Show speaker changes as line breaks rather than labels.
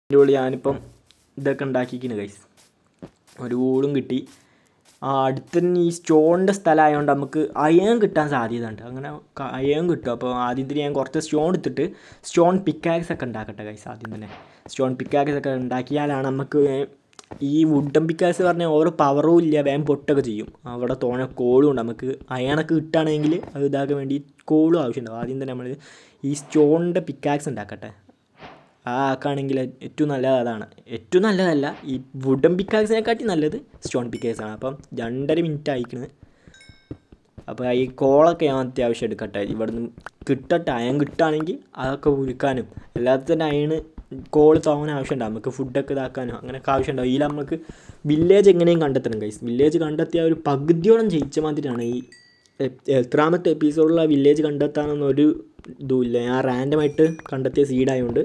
അതിൻ്റെ ഉള്ളിൽ ഞാനിപ്പം ഇതൊക്കെ ഉണ്ടാക്കിയിരിക്കുന്നു ഗൈസ്. ഒരു വൂളും കിട്ടി. അടുത്ത് തന്നെ ഈ സ്റ്റോണിൻ്റെ സ്ഥലമായതുകൊണ്ട് നമുക്ക് അയൺ കിട്ടാൻ സാധ്യത ഉണ്ട്. അങ്ങനെ അയൺ കിട്ടും. അപ്പോൾ ആദ്യം തന്നെ ഞാൻ കുറച്ച് സ്റ്റോൺ എടുത്തിട്ട് സ്റ്റോൺ പിക്കാക്സ് ഒക്കെ ഉണ്ടാക്കട്ടെ ഗൈസ്. ആദ്യം തന്നെ സ്റ്റോൺ പിക്കാക്സ് ഒക്കെ ഉണ്ടാക്കിയാലാണ് നമുക്ക് ഈ വുഡൻ പിക്കാക്സ് പറഞ്ഞാൽ ഓരോ പവറും ഇല്ല, വേഗം പൊട്ടൊക്കെ ചെയ്യും. അവിടെ തോന്നെ കോളും ഉണ്ട്. നമുക്ക് അയണൊക്കെ കിട്ടുകയാണെങ്കിൽ അത് ഇതാക്കാൻ വേണ്ടി കോളും ആവശ്യമുണ്ടാവും. ആദ്യം തന്നെ നമ്മൾ ഈ സ്റ്റോണിൻ്റെ പിക്കാക്സ് ഉണ്ടാക്കട്ടെ. ആക്കുകയാണെങ്കിൽ ഏറ്റവും നല്ലത് അതാണ്. ഏറ്റവും നല്ലതല്ല, ഈ വുഡൻ പിക്കാക്സിനെക്കാട്ടി നല്ലത് സ്റ്റോൺ പിക്കാക്സാണ്. അപ്പം 2.5 മിനിറ്റ് ആയിക്കണ്. അപ്പോൾ ഈ കോളൊക്കെ ഞാൻ അത്യാവശ്യം എടുക്കട്ടെ. ഇവിടുന്ന് കിട്ടട്ടെ, അയൺ കിട്ടുകയാണെങ്കിൽ അതൊക്കെ ഉരുക്കാനും എല്ലാത്തിനും തന്നെ അയണ് കോൾ തോന്നാൻ ആവശ്യമുണ്ടാകും. നമുക്ക് ഫുഡൊക്കെ ഇതാക്കാനും അങ്ങനെയൊക്കെ ആവശ്യമുണ്ടാകും. ഇതിൽ നമുക്ക് വില്ലേജ് എങ്ങനെയും കണ്ടെത്തണം ഗൈസ്. വില്ലേജ് കണ്ടെത്തിയ ഒരു പകുതിയോളം ജയിച്ച മാതിരിയാണ്. ഈ എത്രാമത്തെ എപ്പിസോഡിലുള്ള വില്ലേജ് കണ്ടെത്താനൊന്നും ഒരു ഇതുമില്ല. ഞാൻ റാൻഡമായിട്ട് കണ്ടെത്തിയ സീഡായതുകൊണ്ട്